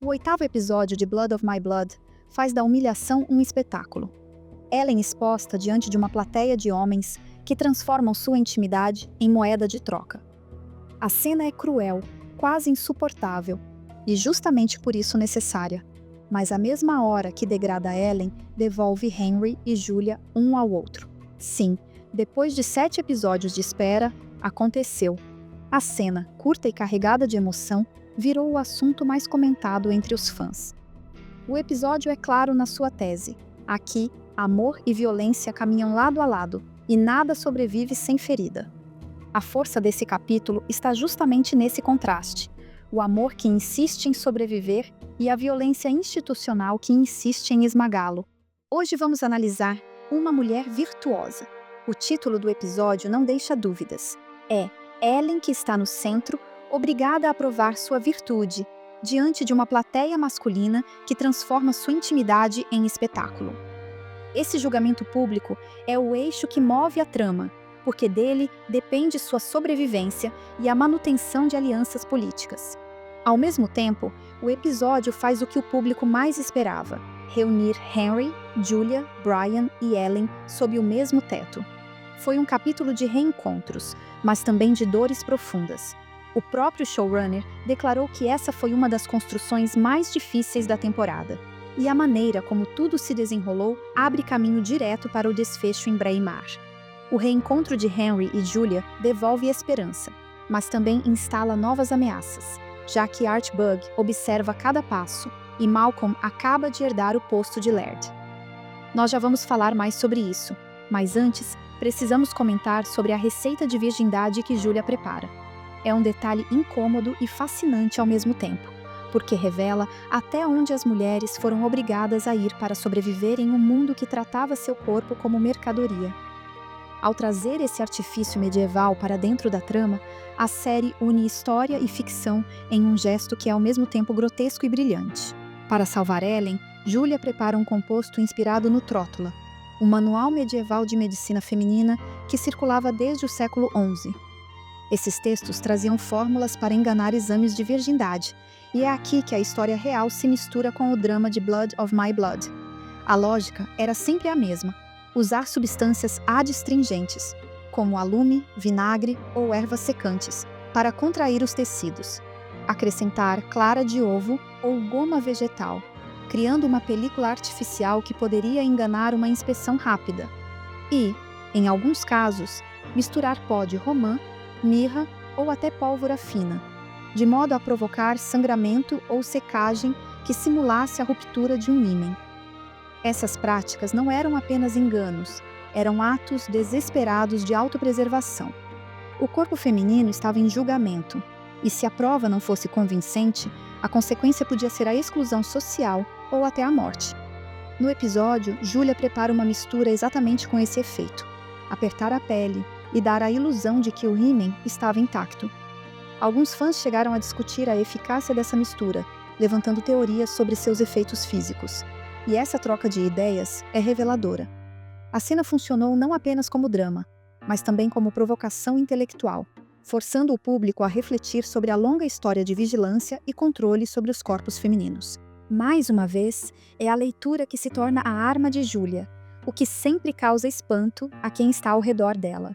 O 8º episódio de Blood of My Blood faz da humilhação um espetáculo. Ellen exposta diante de uma plateia de homens que transformam sua intimidade em moeda de troca. A cena é cruel, quase insuportável, e justamente por isso necessária. Mas a mesma hora que degrada Ellen, devolve Henry e Julia um ao outro. Sim, depois de 7 episódios de espera, aconteceu. A cena, curta e carregada de emoção, virou o assunto mais comentado entre os fãs. O episódio é claro na sua tese. Aqui, amor e violência caminham lado a lado, e nada sobrevive sem ferida. A força desse capítulo está justamente nesse contraste. O amor que insiste em sobreviver e a violência institucional que insiste em esmagá-lo. Hoje vamos analisar Uma Mulher Virtuosa. O título do episódio não deixa dúvidas. É Ellen que está no centro, obrigada a provar sua virtude, diante de uma plateia masculina que transforma sua intimidade em espetáculo. Esse julgamento público é o eixo que move a trama, porque dele depende sua sobrevivência e a manutenção de alianças políticas. Ao mesmo tempo, o episódio faz o que o público mais esperava: reunir Henry, Julia, Brian e Ellen sob o mesmo teto. Foi um capítulo de reencontros, mas também de dores profundas. O próprio showrunner declarou que essa foi uma das construções mais difíceis da temporada. E a maneira como tudo se desenrolou abre caminho direto para o desfecho em Braemar. O reencontro de Henry e Julia devolve esperança, mas também instala novas ameaças, já que Archibald observa cada passo e Malcolm acaba de herdar o posto de Laird. Nós já vamos falar mais sobre isso, mas antes, precisamos comentar sobre a receita de virgindade que Julia prepara. É um detalhe incômodo e fascinante ao mesmo tempo, porque revela até onde as mulheres foram obrigadas a ir para sobreviver em um mundo que tratava seu corpo como mercadoria. Ao trazer esse artifício medieval para dentro da trama, a série une história e ficção em um gesto que é ao mesmo tempo grotesco e brilhante. Para salvar Ellen, Julia prepara um composto inspirado no Trótula, um manual medieval de medicina feminina que circulava desde o século XI. Esses textos traziam fórmulas para enganar exames de virgindade, e é aqui que a história real se mistura com o drama de Blood of My Blood. A lógica era sempre a mesma: usar substâncias adstringentes, como alume, vinagre ou ervas secantes, para contrair os tecidos. Acrescentar clara de ovo ou goma vegetal, criando uma película artificial que poderia enganar uma inspeção rápida. E, em alguns casos, misturar pó de romã, mirra ou até pólvora fina, de modo a provocar sangramento ou secagem que simulasse a ruptura de um ímen. Essas práticas não eram apenas enganos, eram atos desesperados de autopreservação. O corpo feminino estava em julgamento, e se a prova não fosse convincente, a consequência podia ser a exclusão social ou até a morte. No episódio, Julia prepara uma mistura exatamente com esse efeito: apertar a pele e dar a ilusão de que o ímen estava intacto. Alguns fãs chegaram a discutir a eficácia dessa mistura, levantando teorias sobre seus efeitos físicos. E essa troca de ideias é reveladora. A cena funcionou não apenas como drama, mas também como provocação intelectual, forçando o público a refletir sobre a longa história de vigilância e controle sobre os corpos femininos. Mais uma vez, é a leitura que se torna a arma de Julia, o que sempre causa espanto a quem está ao redor dela.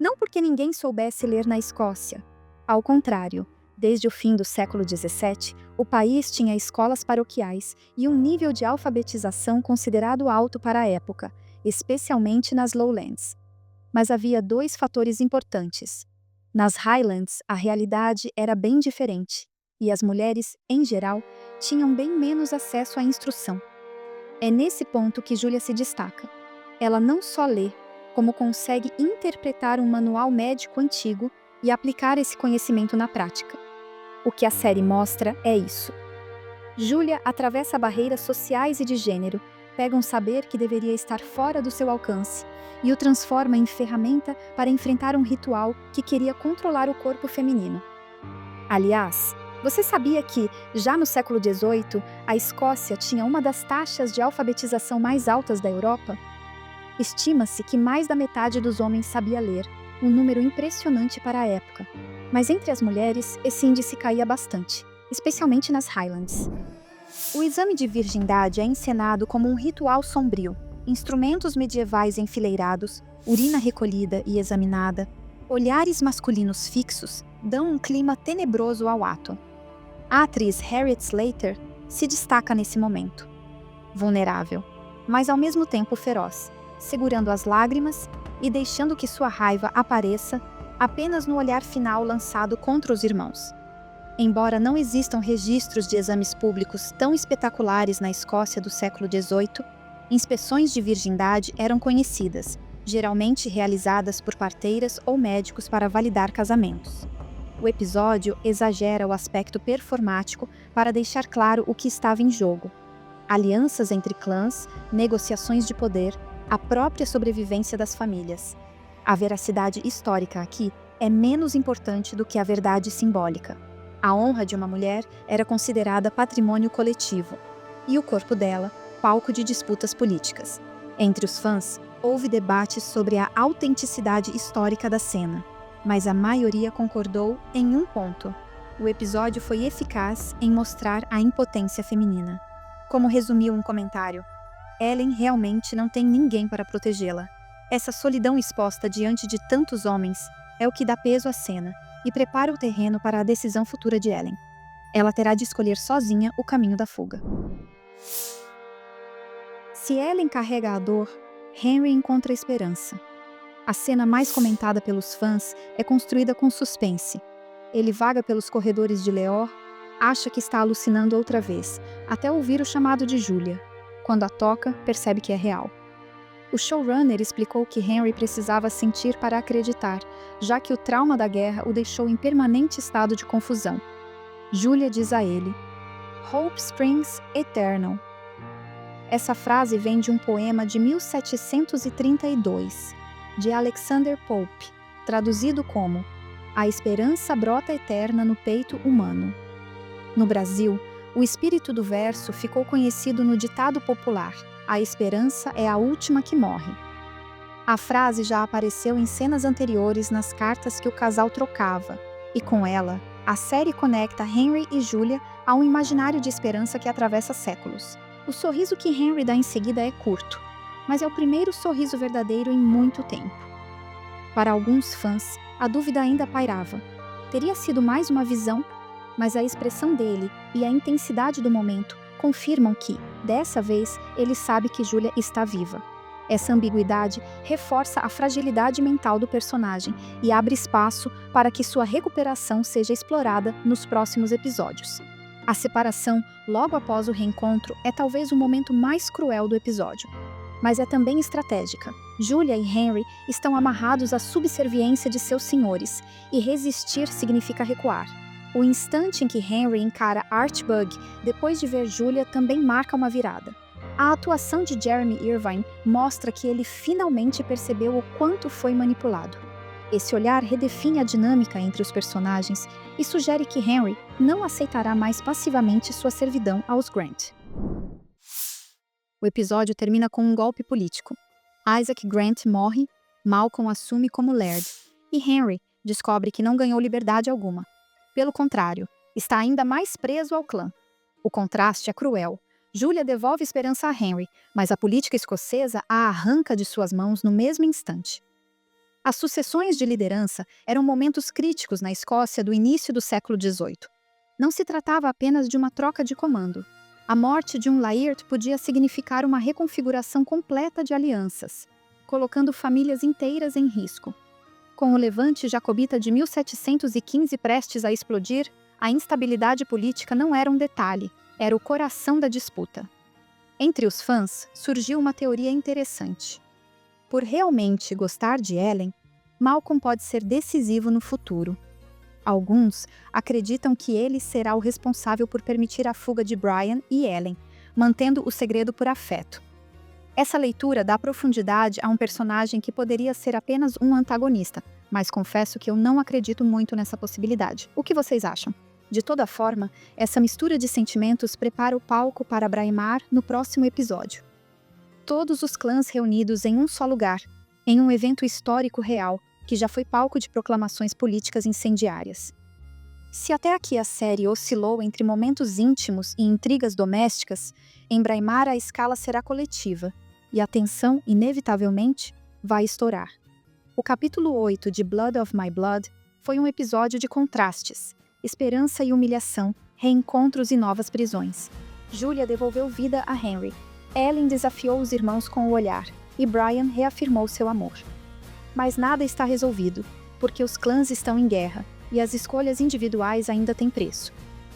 Não porque ninguém soubesse ler na Escócia. Ao contrário, desde o fim do século XVII, o país tinha escolas paroquiais e um nível de alfabetização considerado alto para a época, especialmente nas Lowlands. Mas havia 2 fatores importantes. Nas Highlands, a realidade era bem diferente, e as mulheres, em geral, tinham bem menos acesso à instrução. É nesse ponto que Julia se destaca. Ela não só lê, como consegue interpretar um manual médico antigo e aplicar esse conhecimento na prática. O que a série mostra é isso. Julia atravessa barreiras sociais e de gênero, pega um saber que deveria estar fora do seu alcance e o transforma em ferramenta para enfrentar um ritual que queria controlar o corpo feminino. Aliás, você sabia que, já no século XVIII, a Escócia tinha uma das taxas de alfabetização mais altas da Europa? Estima-se que mais da metade dos homens sabia ler, um número impressionante para a época. Mas entre as mulheres, esse índice caía bastante. especialmente nas Highlands. O exame de virgindade é encenado como um ritual sombrio. Instrumentos medievais enfileirados, urina recolhida e examinada, olhares masculinos fixos dão um clima tenebroso ao ato. A atriz Harriet Slater se destaca nesse momento. Vulnerável, mas ao mesmo tempo feroz, segurando as lágrimas e deixando que sua raiva apareça apenas no olhar final lançado contra os irmãos. Embora não existam registros de exames públicos tão espetaculares na Escócia do século XVIII, inspeções de virgindade eram conhecidas, geralmente realizadas por parteiras ou médicos para validar casamentos. O episódio exagera o aspecto performático para deixar claro o que estava em jogo: alianças entre clãs, negociações de poder, a própria sobrevivência das famílias. A veracidade histórica aqui é menos importante do que a verdade simbólica. A honra de uma mulher era considerada patrimônio coletivo, e o corpo dela, palco de disputas políticas. Entre os fãs, houve debates sobre a autenticidade histórica da cena, mas a maioria concordou em um ponto: o episódio foi eficaz em mostrar a impotência feminina. Como resumiu um comentário, Ellen realmente não tem ninguém para protegê-la. Essa solidão exposta diante de tantos homens é o que dá peso à cena e prepara o terreno para a decisão futura de Ellen. Ela terá de escolher sozinha o caminho da fuga. Se Ellen carrega a dor, Henry encontra a esperança. A cena mais comentada pelos fãs é construída com suspense. Ele vaga pelos corredores de Leor, acha que está alucinando outra vez, até ouvir o chamado de Julia. Quando a toca, percebe que é real. O showrunner explicou que Henry precisava sentir para acreditar, já que o trauma da guerra o deixou em permanente estado de confusão. Julia diz a ele: "Hope springs eternal." Essa frase vem de um poema de 1732, de Alexander Pope, traduzido como "A esperança brota eterna no peito humano." No Brasil, o espírito do verso ficou conhecido no ditado popular: "A esperança é a última que morre." A frase já apareceu em cenas anteriores nas cartas que o casal trocava, e com ela, a série conecta Henry e Julia a um imaginário de esperança que atravessa séculos. O sorriso que Henry dá em seguida é curto, mas é o primeiro sorriso verdadeiro em muito tempo. Para alguns fãs, a dúvida ainda pairava. Teria sido mais uma visão? Mas a expressão dele e a intensidade do momento confirmam que, dessa vez, ele sabe que Julia está viva. Essa ambiguidade reforça a fragilidade mental do personagem e abre espaço para que sua recuperação seja explorada nos próximos episódios. A separação, logo após o reencontro, é talvez o momento mais cruel do episódio. Mas é também estratégica. Julia e Henry estão amarrados à subserviência de seus senhores, e resistir significa recuar. O instante em que Henry encara Archibald depois de ver Julia também marca uma virada. A atuação de Jeremy Irvine mostra que ele finalmente percebeu o quanto foi manipulado. Esse olhar redefine a dinâmica entre os personagens e sugere que Henry não aceitará mais passivamente sua servidão aos Grant. O episódio termina com um golpe político. Isaac Grant morre, Malcolm assume como Laird, e Henry descobre que não ganhou liberdade alguma. Pelo contrário, está ainda mais preso ao clã. O contraste é cruel. Julia devolve esperança a Henry, mas a política escocesa a arranca de suas mãos no mesmo instante. As sucessões de liderança eram momentos críticos na Escócia do início do século XVIII. Não se tratava apenas de uma troca de comando. A morte de um Laird podia significar uma reconfiguração completa de alianças, colocando famílias inteiras em risco. Com o levante jacobita de 1715 prestes a explodir, a instabilidade política não era um detalhe, era o coração da disputa. Entre os fãs, surgiu uma teoria interessante. Por realmente gostar de Ellen, Malcolm pode ser decisivo no futuro. Alguns acreditam que ele será o responsável por permitir a fuga de Brian e Ellen, mantendo o segredo por afeto. Essa leitura dá profundidade a um personagem que poderia ser apenas um antagonista, mas confesso que eu não acredito muito nessa possibilidade. O que vocês acham? De toda forma, essa mistura de sentimentos prepara o palco para Braemar no próximo episódio. Todos os clãs reunidos em um só lugar, em um evento histórico real, que já foi palco de proclamações políticas incendiárias. Se até aqui a série oscilou entre momentos íntimos e intrigas domésticas, em Braemar a escala será coletiva, e a tensão, inevitavelmente, vai estourar. O capítulo 8 de Blood of My Blood foi um episódio de contrastes, esperança e humilhação, reencontros e novas prisões. Julia devolveu vida a Henry. Ellen desafiou os irmãos com o olhar, e Brian reafirmou seu amor. Mas nada está resolvido, porque os clãs estão em guerra, e as escolhas individuais ainda têm preço.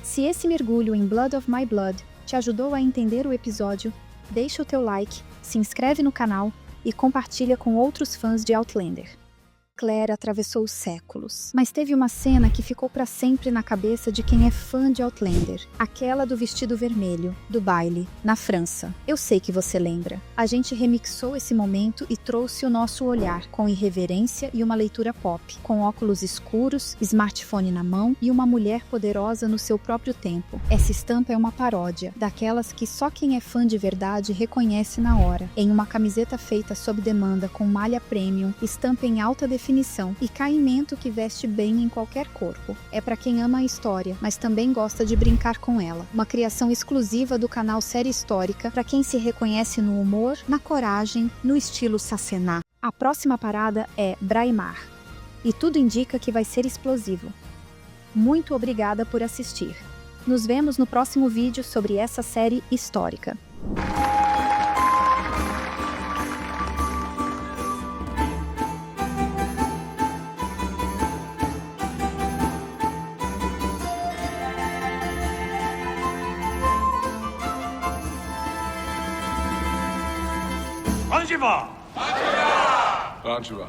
Se esse mergulho em Blood of My Blood te ajudou a entender o episódio, deixa o teu like, se inscreve no canal e compartilha com outros fãs de Outlander. Claire atravessou os séculos, mas teve uma cena que ficou para sempre na cabeça de quem é fã de Outlander. Aquela do vestido vermelho, do baile, na França. Eu sei que você lembra. A gente remixou esse momento e trouxe o nosso olhar, com irreverência e uma leitura pop, com óculos escuros, smartphone na mão e uma mulher poderosa no seu próprio tempo. Essa estampa é uma paródia, daquelas que só quem é fã de verdade reconhece na hora. Em uma camiseta feita sob demanda com malha premium, estampa em alta definição e caimento que veste bem em qualquer corpo. É para quem ama a história, mas também gosta de brincar com ela. Uma criação exclusiva do canal Série Histórica para quem se reconhece no humor, na coragem, no estilo Sassená. A próxima parada é Braemar. E tudo indica que vai ser explosivo. Muito obrigada por assistir. Nos vemos no próximo vídeo sobre essa série histórica. Anjiva! Anjiva!